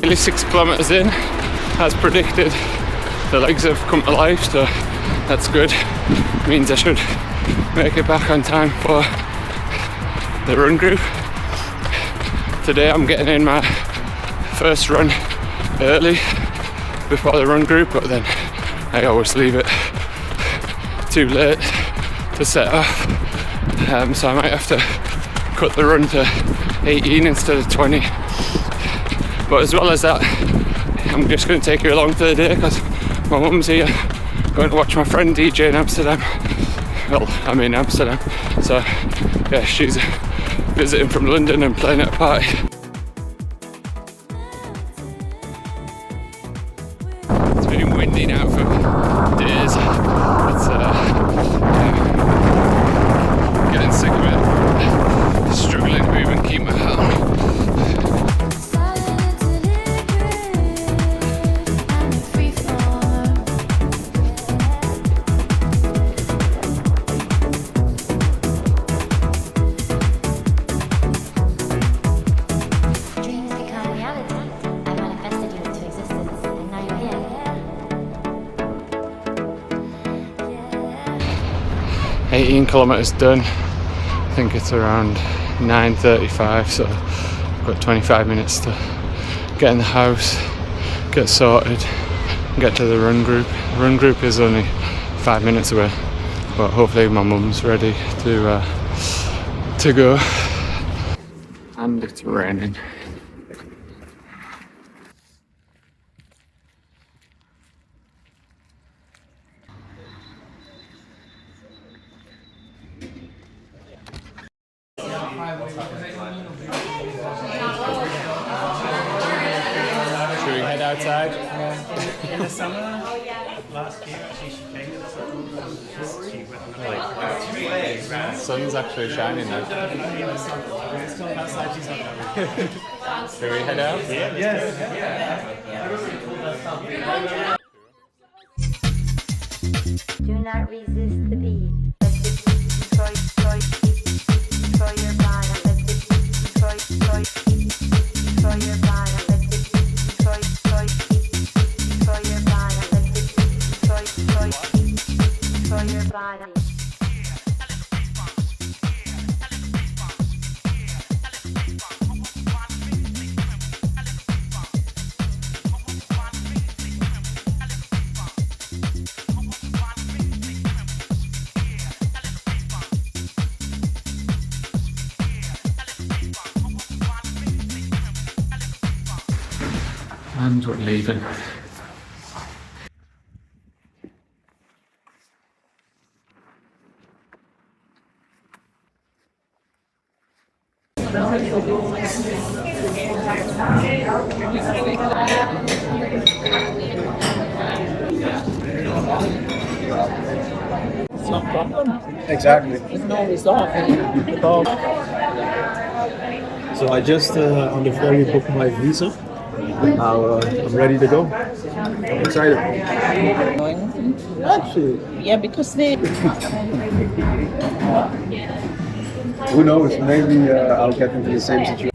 nearly 6 kilometers in. As predicted, the legs have come to life, so that's good. Means I should make it back on time for the run group. Today I'm getting in my first run early before the run group, but then I always leave it too late to set off, so I might have to cut the run to 18 instead of 20. But as well as that, I'm just going to take you along for the day because my mum's here, going to watch my friend DJ in Amsterdam. Well, I'm in Amsterdam, so yeah, she's visiting from London and playing at a party. It's been windy now for days. It's getting sick of it. Struggling to even keep my hat on. Dreams become reality. I manifested you into existence, and now you're here. 18 kilometers done. I think it's around 9:35, so I've got 25 minutes to get in the house, get sorted, and get to the run group. The run group is only 5 minutes away, but hopefully my mum's ready to go. And it's raining. Should we head outside? In the summer, last year, actually, she came with us. Sun's actually shining now. Still outside, she's not coming. Should we head out? Do not resist the beat. Destroy your body. Destroy your body. Destroy your body. Destroy your body. And we're leaving. It's not a problem. Exactly. There's no result at all. So I just on the ferry booked my visa. Now I'm ready to go. I'm excited. Actually, Yeah, because they who knows? Maybe I'll get into the same situation.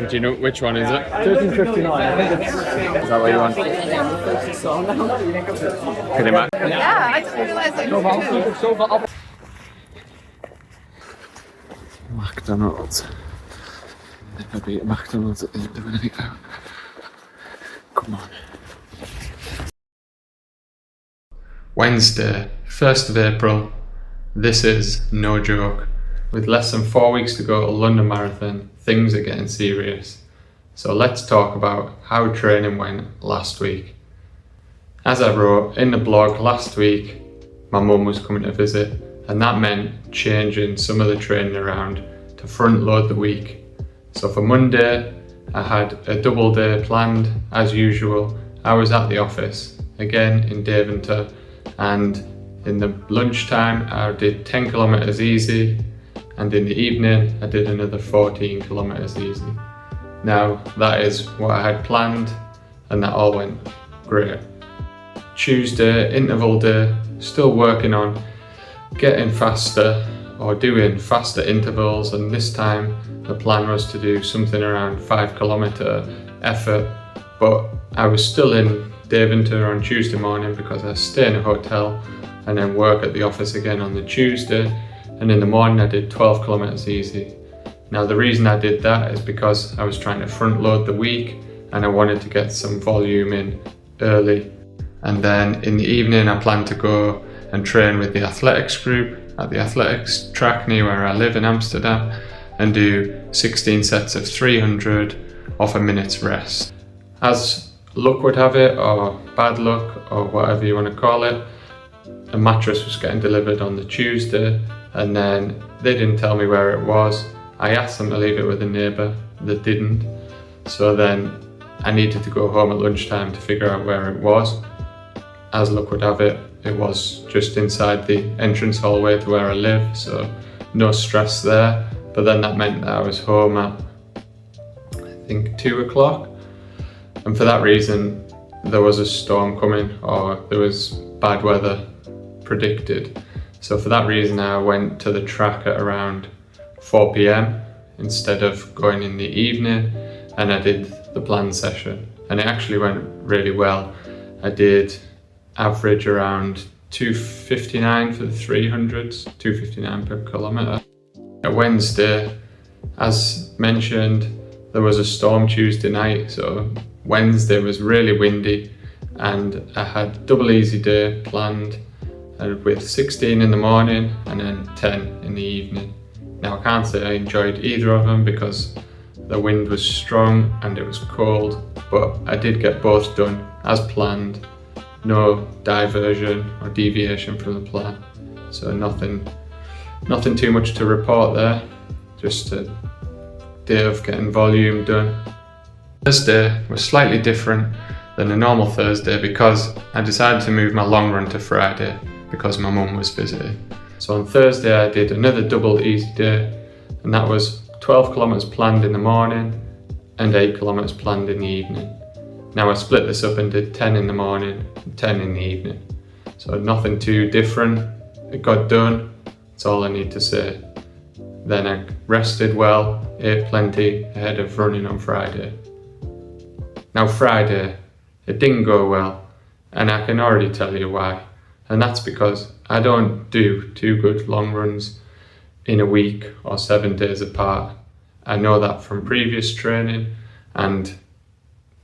Do you know which one is it? 13:59. I think it's. Is that what you want? Can you imagine? Ja, I just realized McDonald's. Never beat McDonald's at the end of a night out. Come on. Wednesday, 1st of April. This is no joke. With less than 4 weeks to go to London Marathon, things are getting serious. So let's talk about how training went last week. As I wrote in the blog last week, my mum was coming to visit, and that meant changing some of the training around to front load the week. So for Monday, I had a double day planned as usual. I was at the office, again in Daventry, and in the lunchtime I did 10 kilometers easy, and in the evening I did another 14 kilometers easy. Now that is what I had planned, and that all went great. Tuesday, interval day, still working on getting faster or doing faster intervals, and this time the plan was to do something around 5 kilometer effort, but I was still in Daventry on Tuesday morning because I stay in a hotel and then work at the office again on the Tuesday, and in the morning I did 12 kilometers easy. Now the reason I did that is because I was trying to front load the week and I wanted to get some volume in early. And then in the evening I planned to go and train with the athletics group at the athletics track near where I live in Amsterdam and do 16 sets of 300 off a minute's rest. As luck would have it, or bad luck, or whatever you want to call it, a mattress was getting delivered on the Tuesday, and then they didn't tell me where it was. I asked them to leave it with a neighbour, they didn't. So then I needed to go home at lunchtime to figure out where it was. As luck would have it, it was just inside the entrance hallway to where I live, so no stress there. But then that meant that I was home at, I think, 2 o'clock. And for that reason, there was a storm coming, or there was bad weather predicted. So for that reason, I went to the track at around 4 p.m. instead of going in the evening, and I did the planned session. And it actually went really well. I did average around 2:59 for the 300s, 2:59 per kilometre. At Wednesday, as mentioned, there was a storm Tuesday night, so Wednesday was really windy, and I had double easy day planned with 16 in the morning and then 10 in the evening. Now I can't say I enjoyed either of them because the wind was strong and it was cold, but I did get both done as planned. No diversion or deviation from the plan, so nothing too much to report there, just a day of getting volume done. Thursday was slightly different than a normal Thursday because I decided to move my long run to Friday because my mum was visiting. So on Thursday I did another double easy day, and that was 12 kilometers planned in the morning and 8 kilometers planned in the evening. Now I split this up and did 10 in the morning and 10 in the evening. So nothing too different, it got done, that's all I need to say. Then I rested well, ate plenty ahead of running on Friday. Now Friday, it didn't go well, and I can already tell you why. And that's because I don't do 2 good long runs in a week or 7 days apart. I know that from previous training, and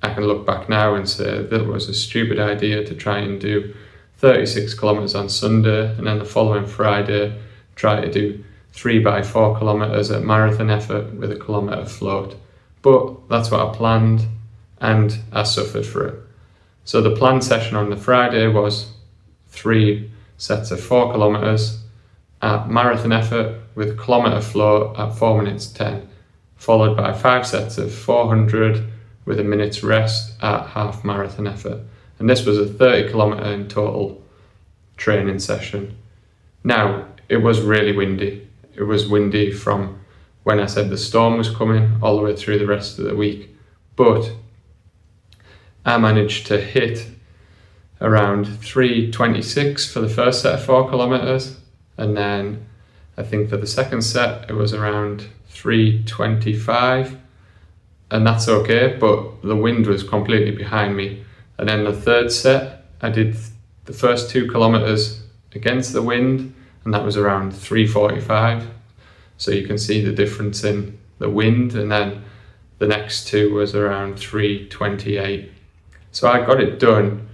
I can look back now and say that was a stupid idea to try and do 36 kilometers on Sunday and then the following Friday try to do 3x4 kilometers at marathon effort with a kilometer float. But that's what I planned, and I suffered for it. So the planned session on the Friday was 3 sets of 4 kilometers at marathon effort with a kilometer float at 4 minutes 10, followed by 5 sets of 400 with a minute's rest at half marathon effort. And this was a 30 kilometer in total training session. Now, it was really windy. It was windy from when I said the storm was coming all the way through the rest of the week. But I managed to hit around 3:26 for the first set of 4 kilometers. And then I think for the second set, it was around 3:25. and that's okay, but the wind was completely behind me. And then the third set, I did the first 2 kilometers against the wind, and that was around 3:45. So you can see the difference in the wind, and then the next 2 was around 3:28. So I got it done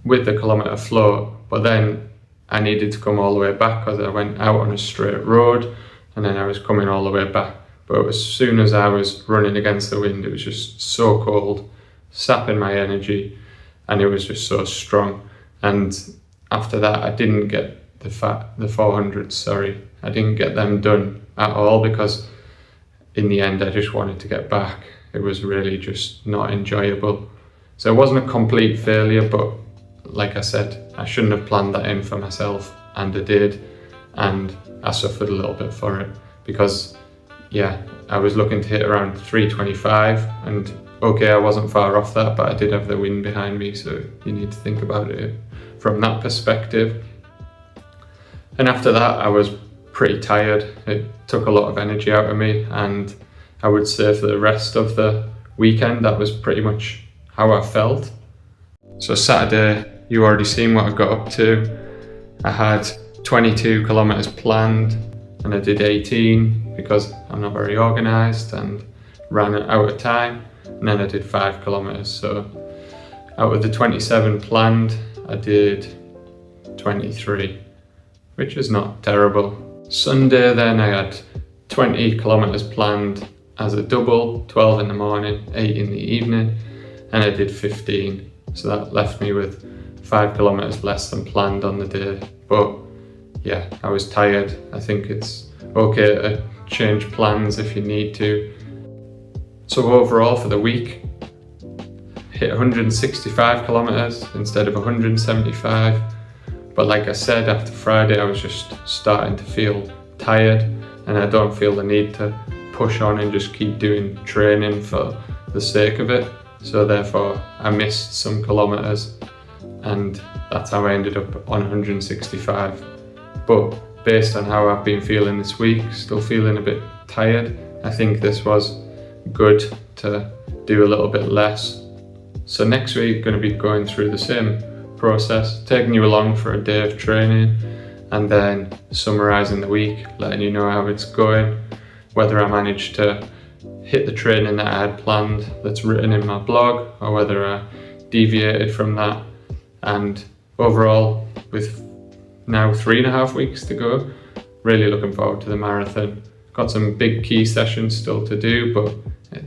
with the kilometer flow, but then I needed to come all the way back because I went out on a straight road and then I was coming all the way back. But as soon as I was running against the wind, it was just so cold, sapping my energy, and it was just so strong. And after that, I didn't get the 400s, sorry. I didn't get them done at all because in the end, I just wanted to get back. It was really just not enjoyable. So it wasn't a complete failure, but like I said, I shouldn't have planned that in for myself, and I did, and I suffered a little bit for it because, yeah, I was looking to hit around 3:25, and okay, I wasn't far off that, but I did have the wind behind me, so you need to think about it from that perspective. And after that, I was pretty tired. It took a lot of energy out of me, and I would say for the rest of the weekend, that was pretty much how I felt. So Saturday, you already seen what I got up to. I had 22 kilometers planned, and I did 18 because I'm not very organized and ran out of time. And then I did 5 kilometers. So out of the 27 planned, I did 23, which is not terrible. Sunday then I had 20 kilometers planned as a double, 12 in the morning, 8 in the evening, and I did 15. So that left me with 5 kilometers less than planned on the day. But yeah, I was tired. I think it's okay to change plans if you need to. So overall for the week, hit 165 kilometers instead of 175. But like I said, after Friday, I was just starting to feel tired, and I don't feel the need to push on and just keep doing training for the sake of it. So therefore, I missed some kilometers, and that's how I ended up on 165. But based on how I've been feeling this week, still feeling a bit tired, I think this was good to do a little bit less. So next week, going to be going through the same process, taking you along for a day of training, and then summarising the week, letting you know how it's going, whether I managed to hit the training that I had planned that's written in my blog, or whether I deviated from that. And overall, with now 3.5 weeks to go, really looking forward to the marathon. Got some big key sessions still to do, but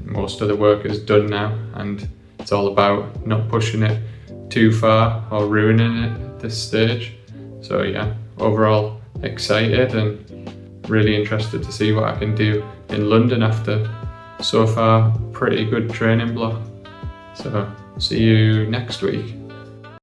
most of the work is done now, and it's all about not pushing it too far or ruining it at this stage. So yeah, overall excited and really interested to see what I can do in London after so far pretty good training block. So see you next week.